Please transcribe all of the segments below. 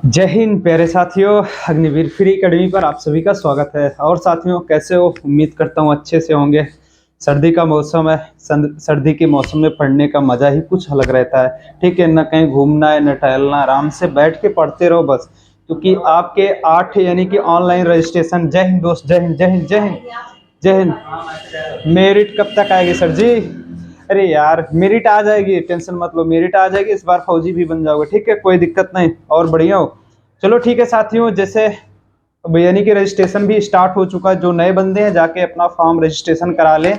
जय हिंद प्यारे साथियों, अग्निवीर फ्री एकेडमी पर आप सभी का स्वागत है। और साथियों कैसे हो? उम्मीद करता हूँ अच्छे से होंगे। सर्दी का मौसम है, सर्दी के मौसम में पढ़ने का मजा ही कुछ अलग रहता है। ठीक है, न कहीं घूमना है न टहलना, आराम से बैठ के पढ़ते रहो बस। क्योंकि आपके 8 यानी कि ऑनलाइन रजिस्ट्रेशन। जय हिंद दोस्त, जय हिंद, जय हिंद, जय हिंद, जय हिंद। मेरिट कब तक आएगी सर जी? अरे यार, मेरिट आ जाएगी, टेंशन मत लो, मेरिट आ जाएगी। इस बार फौजी भी बन जाओगे, ठीक है, कोई दिक्कत नहीं। और बढ़िया हो? चलो ठीक है साथियों, जैसे यानी कि रजिस्ट्रेशन भी स्टार्ट हो चुका है। जो नए बंदे हैं जाके अपना फॉर्म रजिस्ट्रेशन करा लें।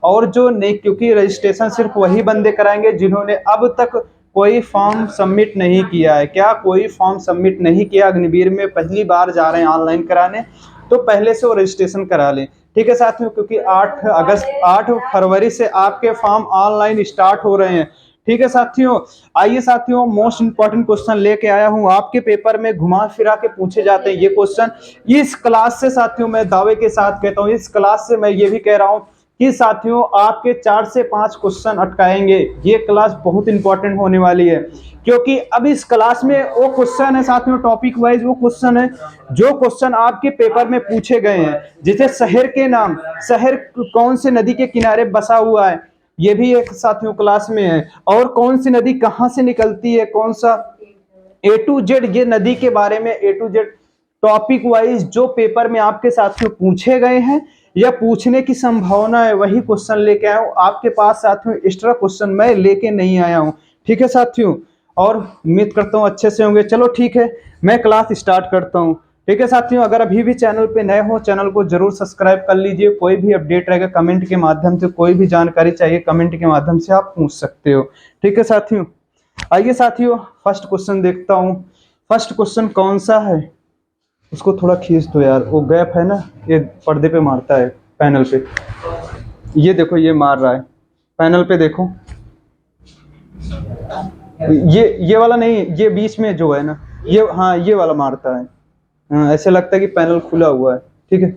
और जो नहीं, क्योंकि रजिस्ट्रेशन सिर्फ वही बंदे कराएंगे जिन्होंने अब तक कोई फॉर्म सबमिट नहीं किया है। क्या कोई फॉर्म सबमिट नहीं किया, अग्निवीर में पहली बार जा रहे हैं ऑनलाइन कराने, तो पहले से वो रजिस्ट्रेशन करा लें। ठीक है साथियों, क्योंकि 8 फरवरी से आपके फॉर्म ऑनलाइन स्टार्ट हो रहे हैं। ठीक है साथियों, आइए साथियों, मोस्ट इंपॉर्टेंट क्वेश्चन लेके आया हूं। आपके पेपर में घुमा फिरा के पूछे जाते हैं ये क्वेश्चन। इस क्लास से साथियों मैं दावे के साथ कहता हूं, इस क्लास से मैं ये भी कह रहा हूं कि साथियों आपके 4 से 5 क्वेश्चन अटकाएंगे। ये क्लास बहुत इंपॉर्टेंट होने वाली है, क्योंकि अब इस क्लास में वो क्वेश्चन है साथियों, टॉपिक वाइज वो क्वेश्चन है जो क्वेश्चन आपके पेपर में पूछे गए हैं। जैसे शहर के नाम, शहर कौन से नदी के किनारे बसा हुआ है, ये भी एक साथियों क्लास में है। और कौन सी नदी कहां से निकलती है, कौन सा A to Z, ये नदी के बारे में A to Z topic wise जो पेपर में आपके साथियों पूछे गए हैं या पूछने की संभावना है, वही क्वेश्चन लेके आया हूं आपके पास साथियों। एक्स्ट्रा क्वेश्चन मैं लेके नहीं आया हूं। ठीक है साथियों, और उम्मीद करता हूं अच्छे से होंगे। चलो ठीक है, मैं क्लास स्टार्ट करता हूं। ठीक है साथियों, अगर अभी भी चैनल पे नए हो, चैनल को जरूर सब्सक्राइब कर लीजिए। कोई भी अपडेट रहेगा कमेंट के माध्यम से, कोई भी जानकारी चाहिए कमेंट के माध्यम से आप पूछ सकते हो। ठीक है साथियों, आइए साथियों फर्स्ट क्वेश्चन देखता हूं। फर्स्ट क्वेश्चन कौन सा है, उसको थोड़ा खींच दो यार, वो गैप है ना, ये पर्दे पे मारता है, पैनल पे। ये देखो, ये मार रहा है पैनल पे, देखो। ये वाला नहीं, ये बीच में जो है ना, ये, हाँ ये वाला मारता है। हाँ, ऐसे लगता है कि पैनल खुला हुआ है। ठीक है,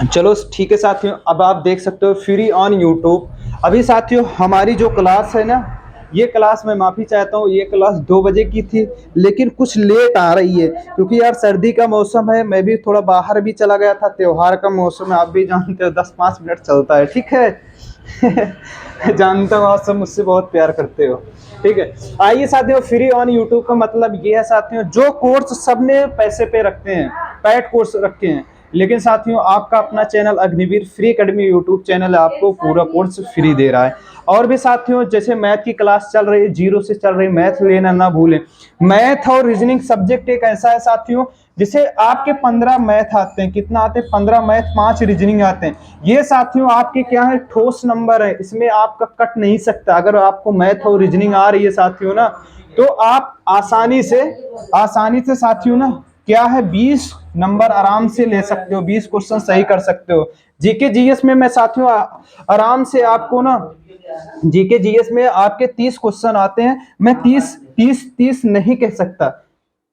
चलो ठीक है साथियों, अब आप देख सकते हो फ्री ऑन यूट्यूब। अभी साथियों हमारी जो क्लास है ना, ये क्लास मैं माफ़ी चाहता हूँ, ये क्लास 2 बजे की थी, लेकिन कुछ लेट आ रही है क्योंकि यार सर्दी का मौसम है। मैं भी थोड़ा बाहर भी चला गया था, त्योहार का मौसम है, आप भी जानते हो 10-5 मिनट चलता है। ठीक है जानता हूँ आप सब मुझसे बहुत प्यार करते हो। ठीक है, आइए साथियों, फ्री ऑन यूट्यूब का मतलब ये है साथियों, जो कोर्स सबने पैसे पे रखते हैं, पेड कोर्स रखे हैं, लेकिन साथियों आपका अपना channel Agniveer free academy YouTube channel आपको पूरा कोर्स फ्री दे रहा है। और भी साथियों, जैसे मैथ की क्लास चल रही है, 0 से चल रही, मैथ लेना ना भूलें। मैथ और रीजनिंग सब्जेक्ट एक ऐसा है साथियों, जिसे आपके 15 मैथ आते हैं। कितना आते हैं? 15 मैथ, 5 रीजनिंग आते हैं। ये साथियों आपके क्या है, ठोस नंबर है, इसमें आपका कट नहीं सकता। अगर आपको मैथ और रीजनिंग आ रही है साथियों ना, तो आप आसानी से साथियों ना क्या है, 20 नंबर आराम से ले सकते हो, 20 क्वेश्चन सही कर सकते हो। जीके जीएस में मैं साथियों आराम से आपको ना, जीके जीएस में आपके 30 क्वेश्चन आते हैं। मैं 30 नहीं कह सकता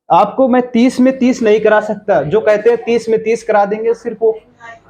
आपको, मैं 30 में 30 नहीं करा सकता। जो कहते हैं 30 में 30 करा देंगे, सिर्फ वो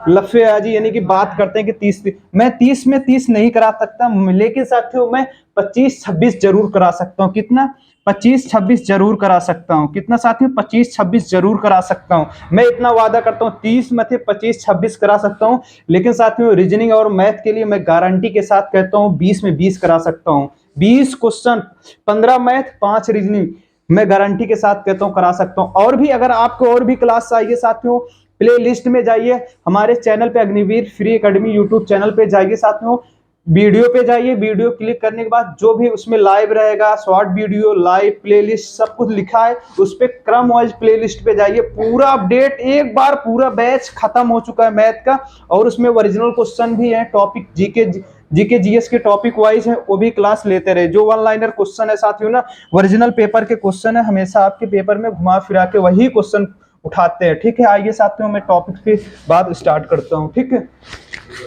लफेबाजी यानी कि बात करते हैं कि 30, मैं 30 में 30 नहीं करा सकता, लेकिन साथियों मैं 25-26 जरूर करा सकता हूँ। कितना? 25-26 जरूर करा सकता हूँ। कितना साथियों? 25-26 जरूर करा सकता हूँ। मैं इतना वादा करता हूँ, 30 में से 25-26 करा सकता हूँ। लेकिन साथियों रीजनिंग और मैथ के लिए मैं गारंटी के साथ कहता हूँ 20 में 20 करा सकता हूँ। 20 क्वेश्चन, 15 मैथ, 5 रीजनिंग, मैं गारंटी के साथ कहता हूँ करा सकता हूँ। और भी अगर आपको और भी क्लास चाहिए साथियों, प्ले लिस्ट में जाइए, हमारे चैनल पे Agniveer free academy YouTube channel पे जाइए साथियों, वीडियो पे जाइए। वीडियो क्लिक करने के बाद जो भी उसमें लाइव रहेगा, शॉर्ट वीडियो, लाइव, प्लेलिस्ट, सब कुछ लिखा है, उस पे क्रम वाइज प्लेलिस्ट पे जाइए। पूरा अपडेट, एक बार पूरा बैच खत्म हो चुका है मैथ का, और उसमें ओरिजिनल क्वेश्चन भी है, टॉपिक जीके जीएस के टॉपिक वाइज है, वो भी क्लास लेते रहे। जो वन लाइनर क्वेश्चन है साथियों ना, ओरिजिनल पेपर के क्वेश्चन है, हमेशा आपके पेपर में घुमा फिरा के वही क्वेश्चन उठाते हैं। ठीक है, आइए साथियों मैं टॉपिक पे बात स्टार्ट करता हूँ। ठीक है,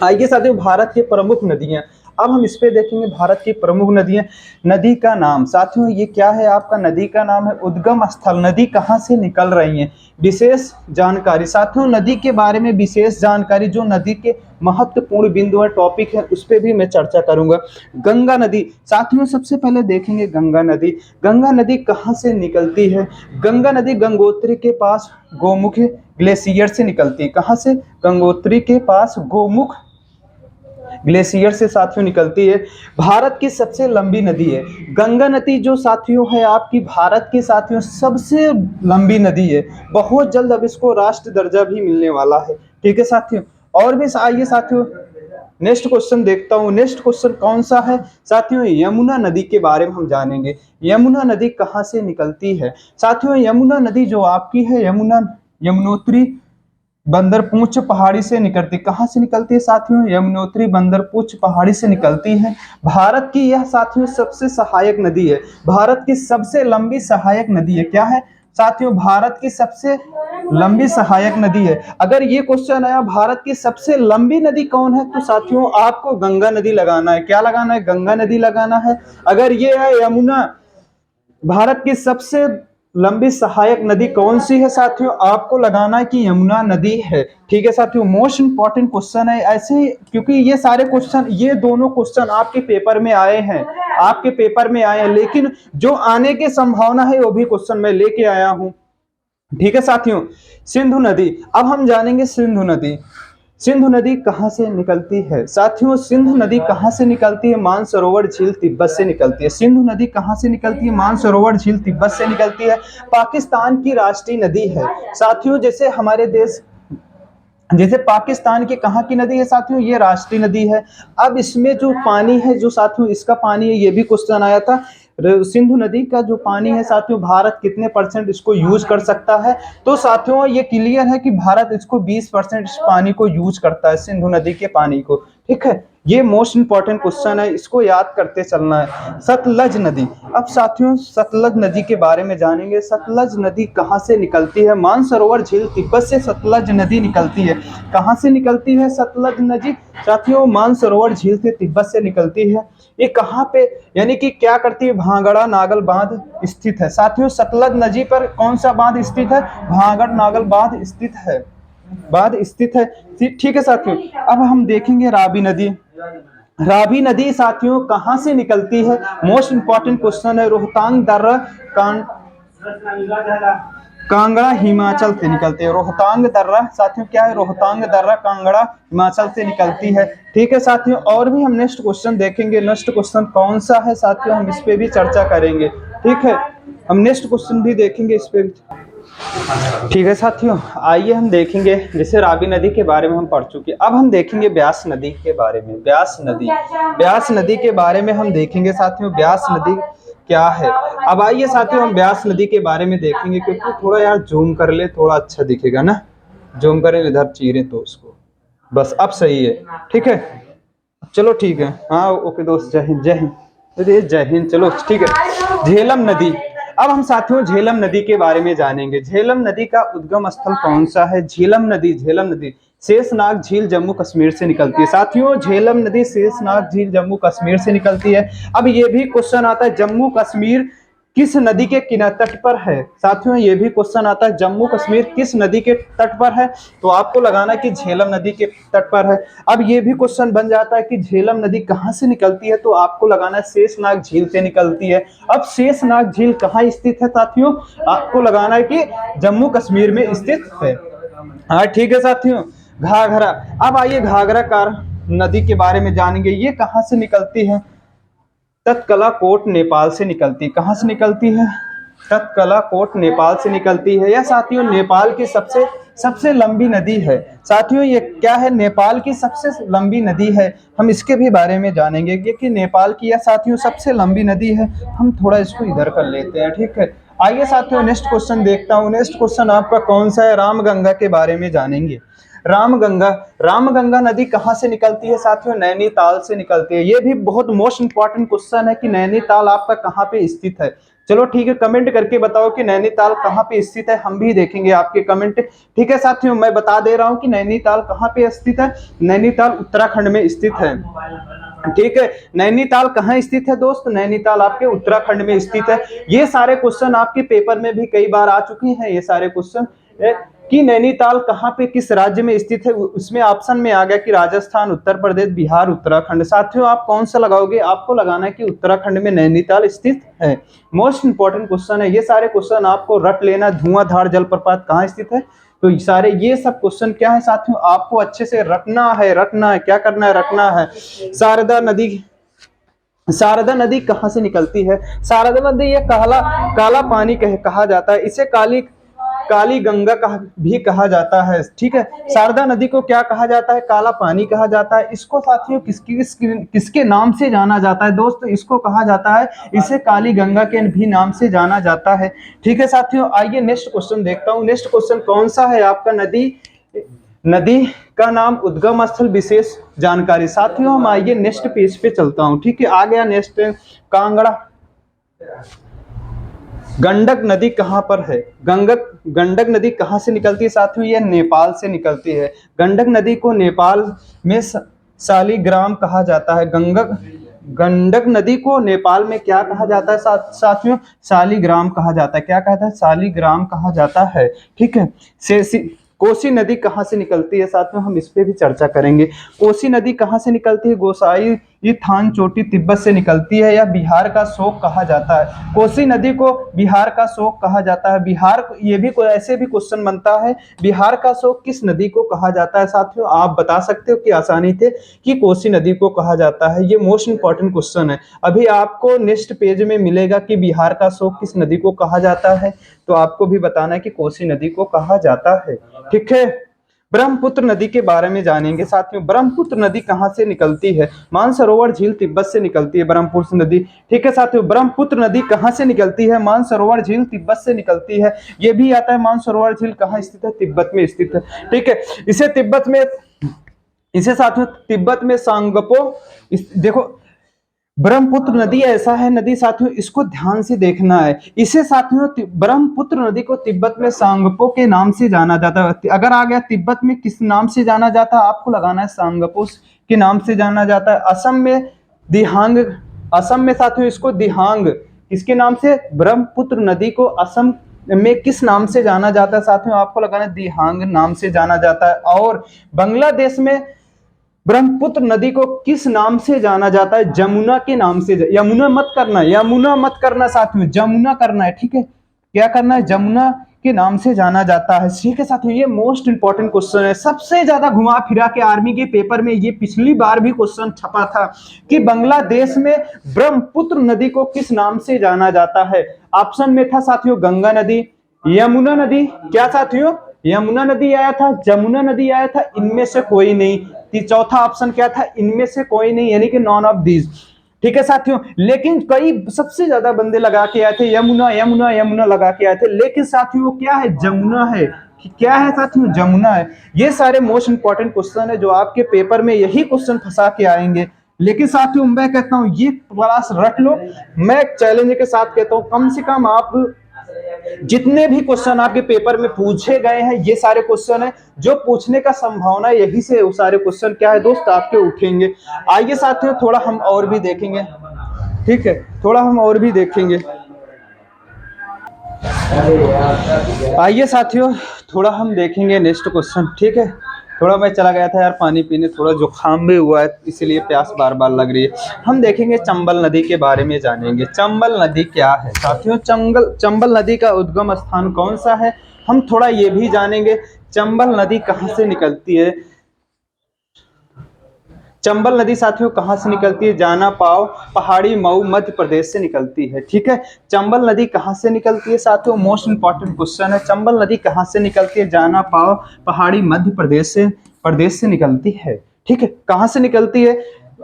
आइए साथियों, भारत की प्रमुख नदियां। अब हम इस पे देखेंगे भारत की प्रमुख नदियां। नदी का नाम साथियों ये क्या है आपका, नदी का नाम है उद्गम स्थल, नदी कहाँ से निकल रही है। विशेष जानकारी साथियों, नदी के बारे में विशेष जानकारी, जो नदी के महत्वपूर्ण बिंदु है, टॉपिक है, उस पर भी मैं चर्चा करूंगा। गंगा नदी साथियों सबसे पहले देखेंगे गंगा नदी। गंगा नदी कहाँ से निकलती है। गंगा नदी गंगोत्री के पास गोमुख ग्लेशियर से निकलती है। कहाँ से, गंगोत्री के पास गोमुख ग्लेशियर से साथियों निकलती है। भारत की सबसे लंबी नदी है गंगा नदी, जो साथियों है आपकी भारत की साथियों सबसे लंबी नदी है। बहुत जल्द अब इसको राष्ट्र दर्जा भी मिलने वाला है। ठीक है साथियों, और भी आइए साथियों नेक्स्ट क्वेश्चन देखता हूँ। नेक्स्ट क्वेश्चन कौन सा है साथियों, यमुना नदी के बारे में हम जानेंगे। यमुना नदी कहाँ से निकलती है साथियों। यमुना नदी जो आपकी है यमुनोत्री बंदरपूंछ पहाड़ी से निकलती। कहाँ से निकलती है साथियों, यमुनोत्री बंदरपूंछ पहाड़ी से निकलती है। भारत की यह साथियों सबसे सहायक नदी है, भारत की सबसे लंबी सहायक नदी है। क्या है साथियों, भारत की सबसे लंबी सहायक नदी है। अगर ये क्वेश्चन आया भारत की सबसे लंबी नदी कौन है, तो साथियों आपको गंगा नदी लगाना है। क्या लगाना है, गंगा नदी लगाना है। अगर ये है यमुना, भारत की सबसे लंबी सहायक नदी कौन सी है साथियों, आपको लगाना है कि यमुना नदी है। ठीक है साथियों, मोस्ट इंपॉर्टेंट क्वेश्चन है ऐसे, क्योंकि ये सारे क्वेश्चन, ये दोनों क्वेश्चन आपके पेपर में आए हैं, आपके पेपर में आए हैं, लेकिन जो आने की संभावना है वो भी क्वेश्चन मैं लेके आया हूं। ठीक है साथियों, सिंधु नदी, अब हम जानेंगे सिंधु नदी। सिंधु नदी कहाँ से निकलती है साथियों, सिंधु नदी कहाँ से निकलती है, मानसरोवर झील तिब्बत से निकलती है। सिंधु नदी कहाँ से निकलती है, मानसरोवर झील तिब्बत से निकलती है। पाकिस्तान की राष्ट्रीय नदी है साथियों, जैसे हमारे देश, जैसे पाकिस्तान की कहाँ की नदी है साथियों, ये राष्ट्रीय नदी है। अब इसमें जो पानी है, जो साथियों इसका पानी है, ये भी क्वेश्चन आया था। सिंधु नदी का जो पानी है साथियों, भारत कितने % इसको यूज कर सकता है, तो साथियों ये क्लियर है कि भारत इसको 20% इस पानी को यूज करता है, सिंधु नदी के पानी को। ठीक है, ये मोस्ट इंपॉर्टेंट क्वेश्चन है, इसको याद करते चलना है। सतलज नदी, अब साथियों सतलज नदी के बारे में जानेंगे। सतलज नदी कहाँ से निकलती है, मानसरोवर झील तिब्बत से सतलज नदी निकलती है। कहाँ से निकलती है सतलज नदी साथियों, मानसरोवर झील से तिब्बत से निकलती है। ये कहाँ पे, यानी कि क्या करती है, भांगड़ा नागल बांध स्थित है साथियों। सतलज नदी पर कौन सा बांध स्थित है, भांगड़ नागल बांध स्थित है, बांध स्थित है। ठीक है साथियों, अब हम देखेंगे रावी नदी। रावी नदी साथियों कहां से निकलती है, मोस्ट इंपॉर्टेंट क्वेश्चन है। रोहतांग दर्रा कांगड़ा हिमाचल से निकलती है। रोहतांग दर्रा साथियों क्या है, रोहतांग दर्रा कांगड़ा हिमाचल से निकलती है। ठीक है साथियों, और भी हम नेक्स्ट क्वेश्चन देखेंगे। नेक्स्ट क्वेश्चन कौन सा है साथियों, हम इस पे भी चर्चा करेंगे। ठीक है, हम नेक्स्ट क्वेश्चन भी देखेंगे इस पे। ठीक है साथियों, आइए हम देखेंगे, जैसे रावी नदी के बारे में हम पढ़ चुके, अब हम देखेंगे ब्यास नदी के बारे में। ब्यास नदी, ब्यास नदी के बारे में हम देखेंगे साथियों, ब्यास नदी क्या है। अब आइए साथियों हम ब्यास नदी के बारे में देखेंगे, क्योंकि थोड़ा यार जूम कर ले, थोड़ा अच्छा दिखेगा ना, जूम करें इधर चीरे तो उसको, बस अब सही है। ठीक है, चलो ठीक है, हाँ ओके दोस्त, जय हिंद, जय हिंद, जय हिंद। चलो ठीक है, झेलम नदी, अब हम साथियों झेलम नदी के बारे में जानेंगे। झेलम नदी का उद्गम स्थल कौन सा है, झेलम नदी, झेलम नदी शेषनाग झील जम्मू कश्मीर से निकलती है साथियों। झेलम नदी शेषनाग झील जम्मू कश्मीर से निकलती है। अब ये भी क्वेश्चन आता है, जम्मू कश्मीर किस नदी के किनारे तट पर है साथियों, ये भी क्वेश्चन आता है, जम्मू कश्मीर किस नदी के तट पर है, तो आपको लगाना कि झेलम नदी के तट पर है। अब ये भी क्वेश्चन बन जाता है कि झेलम नदी कहाँ से निकलती है, तो आपको लगाना है शेषनाग झील से निकलती है। अब शेषनाग झील कहाँ स्थित है साथियों, आपको लगाना है कि जम्मू कश्मीर में स्थित है। हाँ ठीक है साथियों, घाघरा, अब आइए घाघरा कार नदी के बारे में जानेंगे। ये कहाँ से निकलती है, तत्कला कोट नेपाल से निकलती है। कहाँ से निकलती है, तत्कला कोट नेपाल से निकलती है। यह साथियों नेपाल की सबसे लंबी नदी है साथियों। ये क्या है, नेपाल की सबसे लंबी नदी है। हम इसके भी बारे में जानेंगे कि नेपाल की यह साथियों सबसे लंबी नदी है। हम थोड़ा इसको इधर कर लेते हैं। ठीक है, आइए साथियों नेक्स्ट क्वेश्चन देखता हूँ। नेक्स्ट क्वेश्चन आपका कौन सा है, रामगंगा के बारे में जानेंगे। रामगंगा नदी कहाँ से निकलती है साथियों, नैनीताल से निकलती है। ये भी बहुत मोस्ट इंपॉर्टेंट क्वेश्चन है कि नैनीताल आपका कहाँ पे स्थित है। चलो ठीक है, कमेंट करके बताओ कि नैनीताल कहाँ पे स्थित है, हम भी देखेंगे आपके कमेंट। ठीक है साथियों, मैं बता दे रहा हूँ कि नैनीताल कहाँ पे स्थित है। नैनीताल उत्तराखंड में स्थित है। ठीक है। नैनीताल कहाँ स्थित है दोस्त? नैनीताल आपके उत्तराखंड में स्थित है। ये सारे क्वेश्चन आपके पेपर में भी कई बार आ चुके हैं, ये सारे क्वेश्चन कि नैनीताल कहाँ पे किस राज्य में स्थित है। उसमें ऑप्शन में आ गया कि राजस्थान, उत्तर प्रदेश, बिहार, उत्तराखंड। साथियों आप कौन सा लगाओगे? आपको लगाना है कि उत्तराखंड में नैनीताल स्थित है। मोस्ट इंपॉर्टेंट क्वेश्चन है, ये सारे क्वेश्चन आपको रट लेना। धुआंधार जलप्रपात कहाँ स्थित है? तो सारे ये सब क्वेश्चन क्या है साथियों, आपको अच्छे से रटना है। रटना है, क्या करना है? रटना है। शारदा नदी, शारदा नदी कहाँ से निकलती है? शारदा नदी ये काला काला पानी कहा जाता है, इसे काली काली गंगा भी कहा जाता है। ठीक है, शारदा नदी को क्या कहा जाता है? काला पानी कहा जाता है। इसको साथियों किसके नाम से जाना जाता है दोस्तों? इसको कहा जाता है, इसे काली गंगा के भी नाम से जाना जाता है। ठीक है साथियों, आइए नेक्स्ट क्वेश्चन देखता हूँ। नेक्स्ट क्वेश्चन कौन सा है आपका? नदी का नाम, उद्गम स्थल, विशेष जानकारी। साथियों हम आइए नेक्स्ट पेज पे चलता हूँ। ठीक है, आ गया नेक्स्ट, कांगड़ा। गंडक नदी कहाँ पर है? गंडक नदी कहाँ से निकलती है साथियों? यह नेपाल से निकलती है। गंडक नदी को नेपाल में शालिग्राम कहा जाता है। गंडक नदी को नेपाल में क्या कहा जाता है साथियों? शालिग्राम कहा जाता है। क्या कहता है? शालिग्राम कहा जाता है। ठीक है, कोसी नदी कहाँ से निकलती है साथियों? हम इस पे भी चर्चा करेंगे। कोसी नदी कहाँ से निकलती है? गोसाई ये थान चोटी तिब्बत से निकलती है, या बिहार का शोक कहा जाता है। कोसी नदी को बिहार का शोक कहा जाता है। बिहार, ये भी कोई ऐसे भी क्वेश्चन बनता है, बिहार का शोक किस नदी को कहा जाता है साथियों? आप बता सकते हो कि आसानी से कि कोसी नदी को कहा जाता है। ये मोस्ट इंपॉर्टेंट क्वेश्चन है। अभी आपको नेक्स्ट पेज में मिलेगा कि बिहार का शोक किस नदी को कहा जाता है, तो आपको भी बताना है कि कोसी नदी को कहा जाता है। ठीक है, ब्रह्मपुत्र नदी के बारे में जानेंगे साथियों। ब्रह्मपुत्र नदी कहाँ से निकलती है? मानसरोवर झील तिब्बत से निकलती है ब्रह्मपुत्र नदी। ठीक है साथियों, ब्रह्मपुत्र नदी कहाँ से निकलती है? मानसरोवर झील तिब्बत से निकलती है। ये भी आता है, मानसरोवर झील कहाँ स्थित है? तिब्बत में स्थित है। ठीक है, इसे साथियों तिब्बत में सांगपो, देखो ब्रह्मपुत्र नदी ऐसा है नदी साथियों, इसको ध्यान से देखना है। इसे साथियों ब्रह्मपुत्र नदी को तिब्बत में सांगपो के नाम से जाना जाता है। अगर आ गया तिब्बत में किस नाम से जाना जाता है, आपको लगाना है सांगपो के नाम से जाना जाता है। असम में दिहांग, असम में साथियों इसको दिहांग, किसके नाम से? ब्रह्मपुत्र नदी को असम में किस नाम से जाना जाता है साथियों? आपको लगाना है दिहांग नाम से जाना जाता है। और बांग्लादेश में ब्रह्मपुत्र नदी को किस नाम से जाना जाता है? जमुना के नाम से। यमुना मत करना, यमुना मत करना साथियों, जमुना करना है। ठीक है, क्या करना है? जमुना के नाम से जाना जाता है। ठीक है साथियों, ये मोस्ट इंपॉर्टेंट क्वेश्चन है, सबसे ज्यादा घुमा फिरा के आर्मी के पेपर में ये पिछली बार भी क्वेश्चन छपा था कि बांग्लादेश में ब्रह्मपुत्र नदी को किस नाम से जाना जाता है। ऑप्शन में था साथियों गंगा नदी, यमुना नदी, क्या साथियों? यमुना नदी आया था, जमुना नदी आया था, इनमें से कोई नहीं। चौथा ऑप्शन क्या था? इनमें से कोई नहीं, यानी कि नॉन ऑफ दीज। ठीक है साथियों, लेकिन कई सबसे ज्यादा बंदे लगा के आए थे यमुना यमुना यमुना लगा के आए थे, लेकिन साथियों क्या है? जमुना है। क्या है साथियों? जमुना है। ये सारे मोस्ट इंपॉर्टेंट क्वेश्चन है जो आपके पेपर में यही क्वेश्चन फंसा के आएंगे। लेकिन साथियों मैं कहता हूं ये क्लास रट लो। मैं चैलेंज के साथ कहता हूं कम से कम आप जितने भी क्वेश्चन आपके पेपर में पूछे गए हैं, ये सारे क्वेश्चन है जो पूछने का संभावना यही से वो सारे क्वेश्चन क्या है दोस्त आपके उठेंगे। आइए साथियों थोड़ा हम और भी देखेंगे। ठीक है, थोड़ा हम और भी देखेंगे। आइए साथियों थोड़ा हम देखेंगे नेक्स्ट क्वेश्चन। ठीक है, थोड़ा मैं चला गया था यार पानी पीने, थोड़ा जुकाम भी हुआ है इसलिए प्यास बार बार लग रही है। हम देखेंगे चंबल नदी के बारे में जानेंगे। चंबल नदी क्या है साथियों? चंबल नदी का उद्गम स्थान कौन सा है, हम थोड़ा ये भी जानेंगे। चंबल नदी कहाँ से निकलती है? चंबल नदी साथियों कहाँ से निकलती है? जाना पाव पहाड़ी मऊ मध्य प्रदेश से निकलती है। ठीक है, चंबल नदी कहाँ से निकलती है साथियों? मोस्ट इंपॉर्टेंट क्वेश्चन है। चंबल नदी कहाँ से निकलती है? जाना पाव पहाड़ी मध्य प्रदेश से निकलती है। ठीक है, कहाँ से निकलती है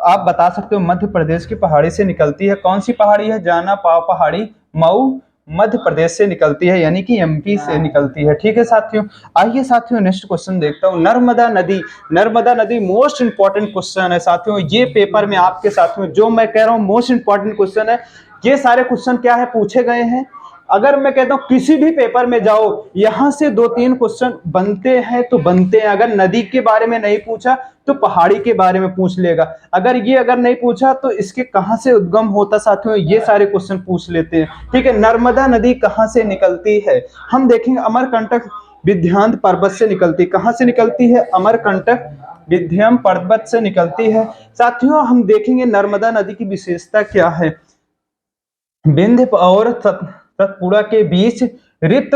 आप बता सकते हो? मध्य प्रदेश की पहाड़ी से निकलती है। कौन सी पहाड़ी है? जाना पाव पहाड़ी मऊ मध्य प्रदेश से निकलती है, यानी कि एमपी से निकलती है। ठीक है साथियों, आइए साथियों नेक्स्ट क्वेश्चन देखता हूँ। नर्मदा नदी, नर्मदा नदी मोस्ट इंपॉर्टेंट क्वेश्चन है साथियों। ये पेपर में आपके साथियों जो मैं कह रहा हूँ मोस्ट इंपॉर्टेंट क्वेश्चन है। ये सारे क्वेश्चन क्या है पूछे गए हैं अगर मैं कहता हूँ किसी भी पेपर में जाओ, यहां से 2-3 क्वेश्चन बनते हैं तो बनते हैं। अगर नदी के बारे में नहीं पूछा तो पहाड़ी के बारे में पूछ लेगा, अगर नहीं पूछा तो इसके कहां से उद्गम होता साथियों, ये सारे क्वेश्चन पूछ लेते हैं। ठीक है, नर्मदा नदी कहां से निकलती है, हम देखेंगे अमरकंटक विंध्य पर्वत से निकलती। कहां से निकलती है, अमरकंटक विंध्य पर्वत से निकलती है। साथियों हम देखेंगे नर्मदा नदी की विशेषता क्या है। विंध्य और सतपुड़ा के बीच रिक्त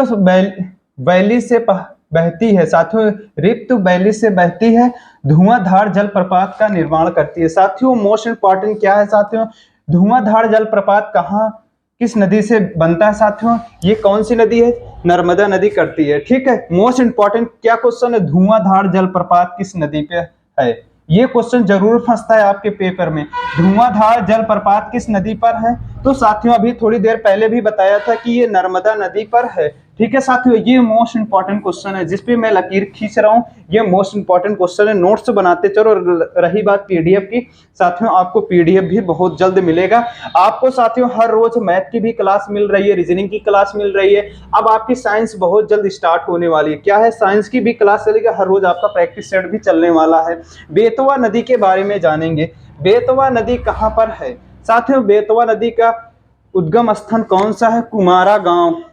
वैली से बहती है। साथियों रिक्त वैली से बहती है, धुआंधार जलप्रपात का निर्माण करती है। साथियों मोस्ट इंपॉर्टेंट क्या है साथियों, धुआंधार जलप्रपात कहाँ किस नदी से बनता है साथियों, ये कौन सी नदी है, नर्मदा नदी करती है। ठीक है, मोस्ट इंपॉर्टेंट क्या क्वेश्चन है, धुआंधार जलप्रपात किस नदी पे है, ये क्वेश्चन जरूर फंसता है आपके पेपर में, धुआंधार जलप्रपात किस नदी पर है। तो साथियों अभी थोड़ी देर पहले भी बताया था कि ये नर्मदा नदी पर है। ठीक है साथियों, ये मोस्ट इंपॉर्टेंट क्वेश्चन है जिसपे मैं लकीर खींच रहा हूँ, ये मोस्ट इंपॉर्टेंट क्वेश्चन है, नोट्स बनाते चलो। रही बात पीडीएफ की, साथियों आपको पीडीएफ भी बहुत जल्द मिलेगा। आपको साथियों हर रोज मैथ की भी क्लास मिल रही है, रीजनिंग की क्लास मिल रही है, अब आपकी साइंस बहुत जल्द स्टार्ट होने वाली है। क्या है, साइंस की भी क्लास चलेगी, हर रोज आपका प्रैक्टिस सेट भी चलने वाला है। बेतवा नदी के बारे में जानेंगे, बेतवा नदी कहाँ पर है साथियों, बेतवा नदी का उद्गम स्थान कौन सा है, कुमारा गांव,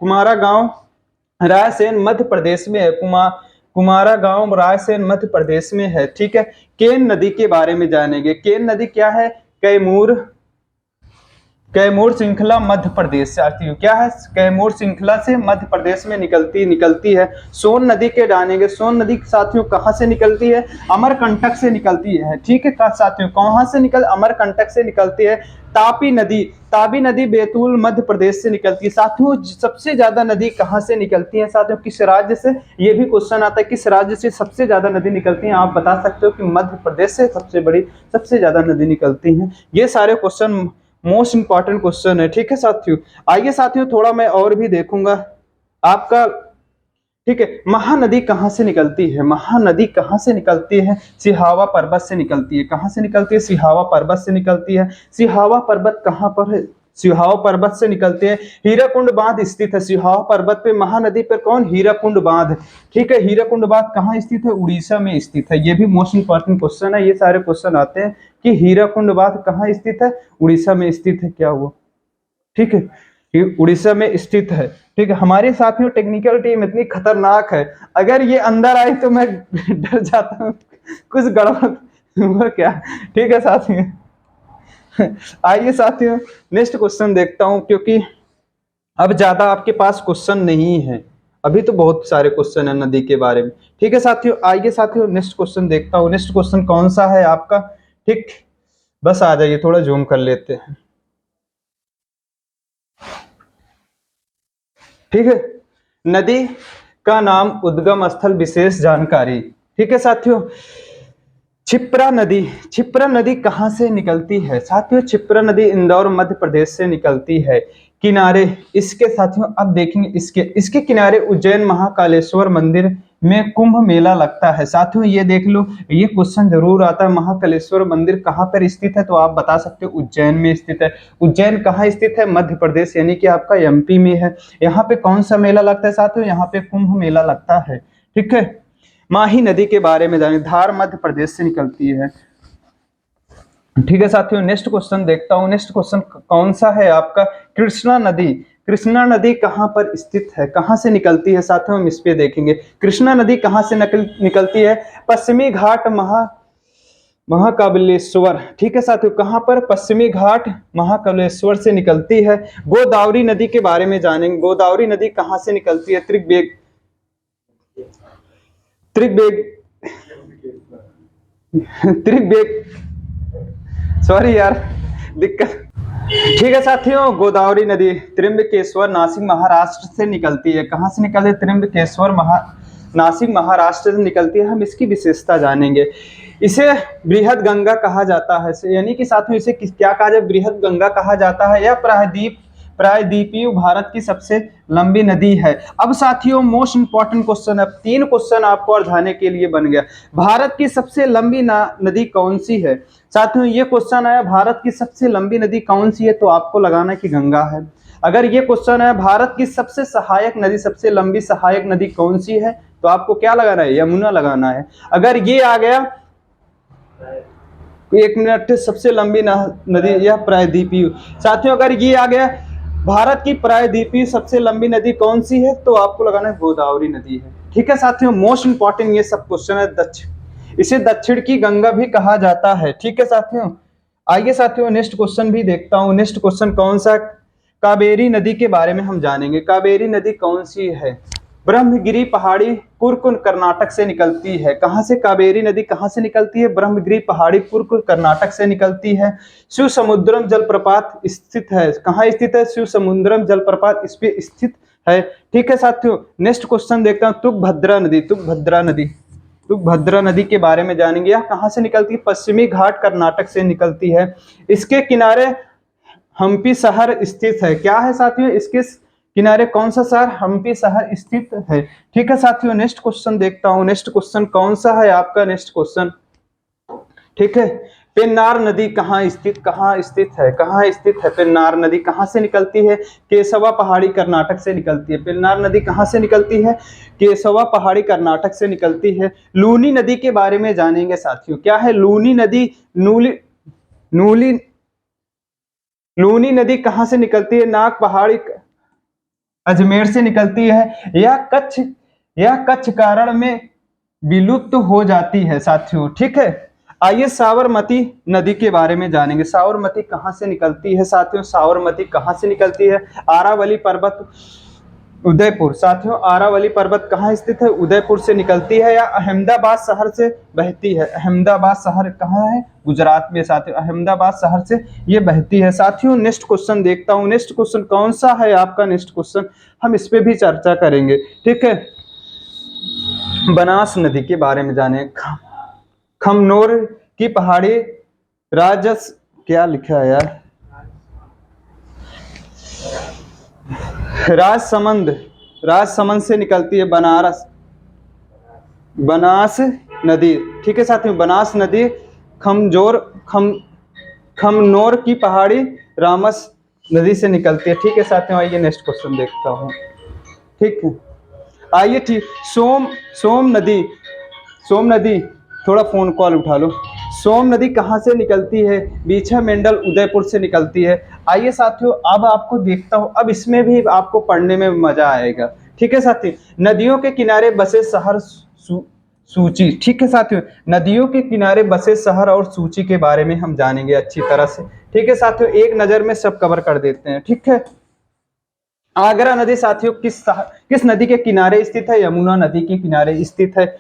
कुमारा गांव रायसेन मध्य प्रदेश में है, कुमारा गांव रायसेन मध्य प्रदेश में है। ठीक है, केन नदी के बारे में जानेंगे, केन नदी क्या है, कैमूर श्रृंखला मध्य प्रदेश से आती है। क्या है, कैमूर श्रृंखला से मध्य प्रदेश में निकलती है। सोन नदी के जानेंगे, सोन नदी साथियों कहां से निकलती है, अमरकंटक से निकलती है। ठीक है साथियों, कहां से अमरकंटक से निकलती है। तापी नदी बैतूल मध्य प्रदेश से निकलती है। साथियों सबसे ज्यादा नदी कहां से निकलती है साथियों, किस राज्य से, ये भी क्वेश्चन आता है, किस राज्य से सबसे ज्यादा नदी निकलती है, आप बता सकते हो कि मध्य प्रदेश से सबसे ज्यादा नदी निकलती है। ये सारे क्वेश्चन मोस्ट इंपॉर्टेंट क्वेश्चन है। ठीक है साथियों, आइए साथियों थोड़ा मैं और भी देखूंगा आपका। ठीक है, महानदी कहां से निकलती है, महानदी कहां से निकलती है, सिहावा पर्वत से निकलती है। कहां से निकलती है, सिहावा पर्वत से निकलती है। सिहावा पर्वत कहां पर है, सिहावा पर्वत से निकलते हैं। हीराकुंड बांध स्थित है सिहावा पर्वत पे, महानदी पर कौन, हीराकुंड बांध। ठीक है, हीराकुंड बांध कहाँ स्थित है, उड़ीसा में स्थित है। ये भी मोस्ट इंपॉर्टेंट क्वेश्चन है, ये सारे क्वेश्चन आते हैं कि हीराकुंड बांध कहाँ स्थित है, उड़ीसा में स्थित है। क्या हुआ, ठीक है, ये उड़ीसा में स्थित है। ठीक है, हमारे साथियों टेक्निकल टीम इतनी खतरनाक है, अगर ये अंदर आई तो मैं डर जाता हूँ कुछ गड़बड़ हुआ क्या। ठीक है साथियों, आइए साथियों नेक्स्ट क्वेश्चन देखता हूं, क्योंकि अब ज्यादा आपके पास क्वेश्चन नहीं है, अभी तो बहुत सारे क्वेश्चन है नदी के बारे में। ठीक है साथियों, आइए साथियों नेक्स्ट क्वेश्चन देखता हूं, नेक्स्ट क्वेश्चन कौन सा है आपका। ठीक, बस आ जाइए, थोड़ा जूम कर लेते हैं। ठीक है, नदी का नाम, उद्गम स्थल, विशेष जानकारी। ठीक है साथियों, क्षिप्रा नदी कहां से निकलती है साथियों, क्षिप्रा नदी इंदौर मध्य प्रदेश से निकलती है। किनारे इसके साथियों अब देखेंगे, इसके किनारे उज्जैन महाकालेश्वर मंदिर में कुंभ मेला लगता है। साथियों ये देख लो, ये क्वेश्चन जरूर आता है, महाकालेश्वर मंदिर कहां पर स्थित है, तो आप बता सकते हो उज्जैन में स्थित है। उज्जैन कहाँ स्थित है, मध्य प्रदेश यानी कि आपका एमपी में है। यहाँ पे कौन सा मेला लगता है साथियों, यहाँ पे कुंभ मेला लगता है। ठीक है, माही नदी के बारे में जानिए, धार मध्य प्रदेश से निकलती है। ठीक है साथियों, नेक्स्ट क्वेश्चन देखता हूं, नेक्स्ट क्वेश्चन कौन सा है आपका, कृष्णा नदी। कृष्णा नदी कहां पर स्थित है, कहां से निकलती है साथियों, हम इस पे देखेंगे। कृष्णा नदी कहां से निकलती है, पश्चिमी घाट महाकालेश्वर। ठीक है साथियों, कहां पर, पश्चिमी घाट महाकालेश्वर से निकलती है। गोदावरी नदी के बारे में जानेंगे, गोदावरी नदी कहां से निकलती है, सॉरी यार दिक्कत। ठीक है साथियों, गोदावरी नदी त्र्यंबकेश्वर नासिक महाराष्ट्र से निकलती है। कहां से निकलती है, त्र्यंबकेश्वर नासिक महाराष्ट्र से निकलती है। हम इसकी विशेषता जानेंगे। इसे बृहद गंगा कहा जाता है, यानी कि साथियों इसे क्या कहा जाए, बृहद गंगा कहा जाता है। यह प्रायद्वीपीय भारत की सबसे लंबी नदी है। अब साथियों मोस्ट इंपॉर्टेंट क्वेश्चन है, 3 क्वेश्चन आपको अरझाने के लिए बन गया। भारत की सबसे लंबी नदी कौन सी है साथियों, ये क्वेश्चन आया, भारत की सबसे लंबी नदी कौन सी है, तो आपको लगाना कि गंगा है। अगर ये क्वेश्चन है भारत की सबसे सहायक नदी, सबसे लंबी सहायक नदी कौन सी है, तो आपको क्या लगाना है, यमुना लगाना है। अगर ये आ गया 1 मिनट, सबसे लंबी नदी यह प्रायद्वीपीय। साथियों अगर ये आ गया भारत की प्रायद्वीपीय सबसे लंबी नदी कौन सी है, तो आपको लगाना है गोदावरी नदी है। ठीक है साथियों, मोस्ट इंपॉर्टेंट ये सब क्वेश्चन है। इसे दक्षिण की गंगा भी कहा जाता है। ठीक है साथियों, आइए साथियों नेक्स्ट क्वेश्चन भी देखता हूं। नेक्स्ट क्वेश्चन कौन सा, कावेरी नदी के बारे में हम जानेंगे। कावेरी नदी कौन सी है, ब्रह्मगिरी पहाड़ी कुर्कुन कर्नाटक से निकलती है। कहां से कावेरी नदी कहां से निकलती है, ब्रह्मगिरी पहाड़ी कुर्कुन कर्नाटक से निकलती है। शिव समुद्रम जलप्रपात स्थित है, कहां स्थित है, शिव समुद्रम जलप्रपात इस पे स्थित है। ठीक है साथियों, नेक्स्ट क्वेश्चन देखता हूं, तुंगभद्रा नदी। तुंगभद्रा नदी के बारे में जानेंगे। यह कहां से निकलती है, पश्चिमी घाट कर्नाटक से निकलती है। इसके किनारे हम्पी शहर स्थित है। क्या है साथियों, इसके किनारे कौन सा शहर, हम्पी शहर स्थित है। ठीक है साथियों, नेक्स्ट क्वेश्चन देखता हूं। नेक्स्ट क्वेश्चन कौन सा है आपका, नेक्स्ट क्वेश्चन, ठीक है, पेन्नार नदी कहाँ स्थित है, पेन्नार नदी कहाँ से निकलती है, केशवा पहाड़ी कर्नाटक से निकलती है। पेन्नार नदी कहाँ से निकलती है, केशवा पहाड़ी कर्नाटक से निकलती है। लूनी नदी के बारे में जानेंगे साथियों। क्या है लूनी नदी, लूनी नदी कहाँ से निकलती है, नाग पहाड़ी अजमेर से निकलती है। यह कच्छ कारण में विलुप्त हो जाती है साथियों। ठीक है, आइए साबरमती नदी के बारे में जानेंगे। साबरमती कहां से निकलती है साथियों, साबरमती कहां से निकलती है, आरावली पर्वत उदयपुर। साथियों आरावली पर्वत कहाँ स्थित है, उदयपुर से निकलती है या अहमदाबाद शहर से बहती है। अहमदाबाद शहर कहाँ है, गुजरात में साथियों, अहमदाबाद शहर से ये बहती है। साथियों नेक्स्ट क्वेश्चन देखता हूँ। नेक्स्ट क्वेश्चन कौन सा है आपका, नेक्स्ट क्वेश्चन हम इस पे भी चर्चा करेंगे। ठीक है, बनास नदी के बारे में जाने। खमनोर की पहाड़ी क्या लिखा है यार, राजसमंद से निकलती है बनास नदी। ठीक है साथियों, बनास नदी खमनोर की पहाड़ी रामस नदी से निकलती है। ठीक है साथियों, आइए नेक्स्ट क्वेश्चन देखता हूँ। ठीक है, आइए ठीक, सोम नदी, थोड़ा फोन कॉल उठा लो। सोम नदी कहाँ से निकलती है, बीछा मेंढल उदयपुर से निकलती है। आइए साथियों अब आपको देखता हूँ, अब इसमें भी आपको पढ़ने में मजा आएगा। ठीक है साथियों, नदियों के किनारे बसे शहर सूची। ठीक है साथियों, नदियों के किनारे बसे शहर और सूची के बारे में हम जानेंगे अच्छी तरह से। ठीक है साथियों, एक नजर में सब कवर कर देते हैं। ठीक है, आगरा नदी साथियों किस नदी के किनारे स्थित है, यमुना नदी के किनारे स्थित है।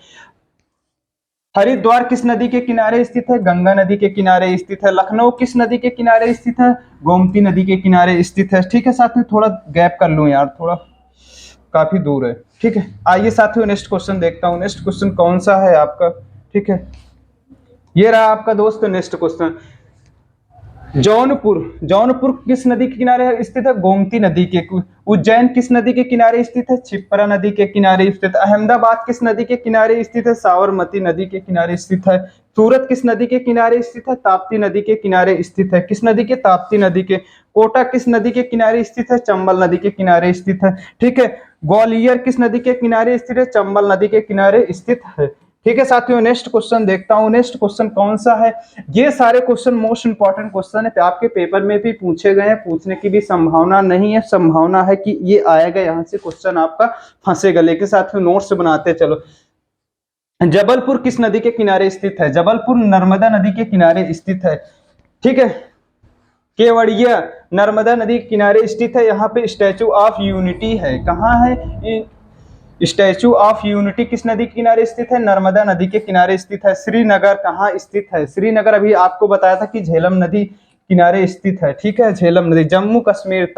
हरिद्वार किस नदी के किनारे स्थित है, गंगा नदी के किनारे स्थित है। लखनऊ किस नदी के किनारे स्थित है, गोमती नदी के किनारे स्थित है। ठीक है साथियों, थोड़ा गैप कर लूं यार, थोड़ा काफी दूर है। ठीक है, आइए साथियों नेक्स्ट क्वेश्चन देखता हूं। नेक्स्ट क्वेश्चन कौन सा है आपका, ठीक है, ये रहा आपका दोस्त नेक्स्ट क्वेश्चन। जौनपुर किस नदी के किनारे स्थित है, गोमती नदी के। उज्जैन किस नदी के किनारे स्थित है, क्षिप्रा नदी के किनारे स्थित है। अहमदाबाद किस नदी के किनारे स्थित है, साबरमती नदी के किनारे स्थित है। सूरत किस नदी के किनारे स्थित है, ताप्ती नदी के किनारे स्थित है। किस नदी के, ताप्ती नदी के। कोटा किस नदी के किनारे स्थित है, चंबल नदी के किनारे स्थित है। ठीक है, ग्वालियर किस नदी के किनारे स्थित है, चंबल नदी के किनारे स्थित है। ठीक है साथियों, नेक्स्ट क्वेश्चन देखता हूं। नेक्स्ट क्वेश्चन कौन सा है, ये सारे क्वेश्चन मोस्ट इंपॉर्टेंट क्वेश्चन है, आपके पेपर में भी पूछे गए हैं, पूछने की भी संभावना नहीं है, संभावना है कि ये आएगा, यहाँ से क्वेश्चन आपका फंसेगा। लेकिन साथियों नोट्स बनाते चलो। जबलपुर किस नदी के किनारे स्थित है, जबलपुर नर्मदा नदी के किनारे स्थित है। ठीक है, केवड़िया नर्मदा नदी के किनारे स्थित है। यहाँ पे स्टैचू ऑफ यूनिटी है, कहाँ है, स्टैचू ऑफ यूनिटी किस नदी के किनारे स्थित है, नर्मदा नदी के किनारे स्थित है। श्रीनगर कहाँ स्थित है, श्रीनगर अभी आपको बताया था कि झेलम नदी किनारे स्थित है। ठीक है, झेलम नदी। जम्मू कश्मीर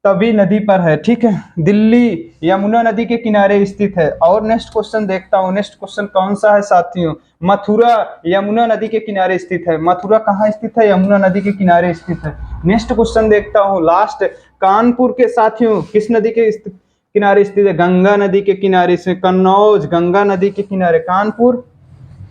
तवी नदी पर है। ठीक है, दिल्ली यमुना नदी के किनारे स्थित है। और नेक्स्ट क्वेश्चन देखता हूँ। नेक्स्ट क्वेश्चन कौन सा है साथियों, मथुरा यमुना नदी के किनारे स्थित है। मथुरा कहाँ स्थित है, यमुना नदी के किनारे स्थित है। नेक्स्ट क्वेश्चन देखता हूँ लास्ट, कानपुर के साथियों किस नदी के किनारे स्थित है, गंगा नदी के किनारे से। कन्नौज गंगा नदी के किनारे, कानपुर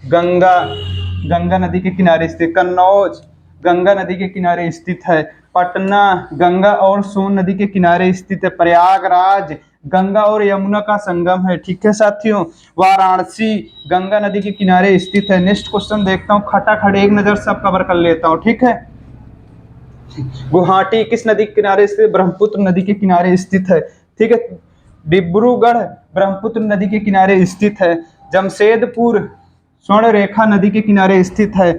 गंगा नदी के किनारे स्थित, कन्नौज गंगा नदी के किनारे स्थित है। पटना गंगा और सोन नदी के किनारे स्थित है। प्रयागराज गंगा और यमुना का संगम है। ठीक है साथियों। वाराणसी गंगा नदी के किनारे स्थित है। नेक्स्ट क्वेश्चन देखता हूँ, खटाखट एक नजर सब कवर कर लेता हूँ। ठीक है। गुवाहाटी किस नदी के किनारे स्थित? ब्रह्मपुत्र नदी के किनारे स्थित है। ठीक है। डिब्रूगढ़ ब्रह्मपुत्र नदी के किनारे स्थित है। जमशेदपुर स्वर्ण रेखा नदी के किनारे स्थित है।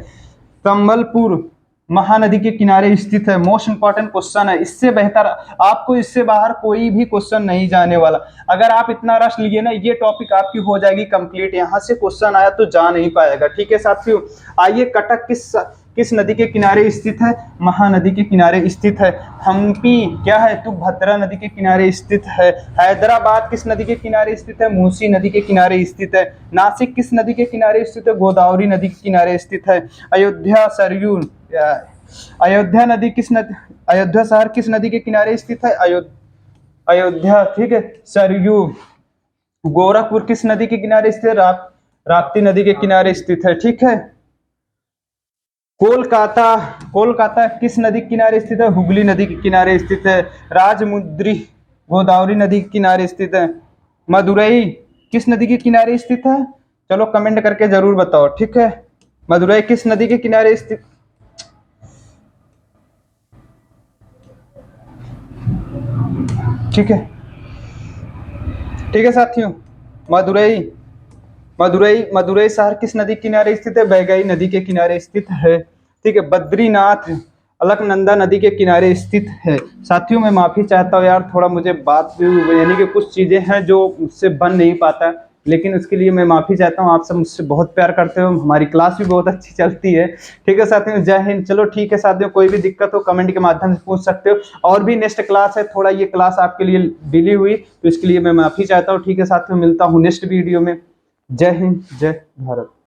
संबलपुर महानदी के किनारे स्थित है। मोस्ट इंपॉर्टेंट क्वेश्चन है, इससे बेहतर आपको इससे बाहर कोई भी क्वेश्चन नहीं जाने वाला। अगर आप इतना रस लिए ना, ये टॉपिक आपकी हो जाएगी कंप्लीट। यहाँ से क्वेश्चन आया तो जा नहीं पाएगा। ठीक है साथियों। आइए, कटक किस नदी के किनारे स्थित है? महानदी के किनारे स्थित है। हम्पी क्या है? तुंगभद्रा नदी के किनारे स्थित है। हैदराबाद किस नदी के किनारे स्थित है? मूसी नदी के किनारे स्थित है। नासिक किस नदी के किनारे स्थित है? गोदावरी नदी के किनारे स्थित है। अयोध्या सरयू अयोध्या नदी अयोध्या शहर किस नदी के किनारे स्थित है? अयोध्या। ठीक है। सरयू। गोरखपुर किस नदी के किनारे स्थित है? राप्ती नदी के किनारे स्थित है। ठीक है। कोलकाता किस नदी के किनारे स्थित है? हुगली नदी के किनारे स्थित है। राजमुंद्री गोदावरी नदी के किनारे स्थित है। मदुरई किस नदी के किनारे स्थित है? चलो कमेंट करके जरूर बताओ। ठीक है। मदुरई किस नदी के किनारे स्थित? ठीक है। ठीक है साथियों। मदुरई शहर किस नदी के किनारे स्थित है? बैगई नदी के किनारे स्थित है। ठीक है। बद्रीनाथ अलकनंदा नदी के किनारे स्थित है। साथियों मैं माफी चाहता हूँ यार, थोड़ा मुझे बात यानी कि कुछ चीजें हैं जो मुझसे बन नहीं पाता, लेकिन उसके लिए मैं माफी चाहता हूँ। आप सब मुझसे बहुत प्यार करते हो, हमारी क्लास भी बहुत अच्छी चलती है। ठीक है साथियों। जय हिंद। चलो ठीक है साथियों, कोई भी दिक्कत हो कमेंट के माध्यम से पूछ सकते हो। और भी नेक्स्ट क्लास है, थोड़ा ये क्लास आपके लिए डिले हुई तो इसके लिए मैं माफी चाहता हूँ। ठीक है साथियों, मिलता हूँ नेक्स्ट वीडियो में। जय हिंद, जय भारत।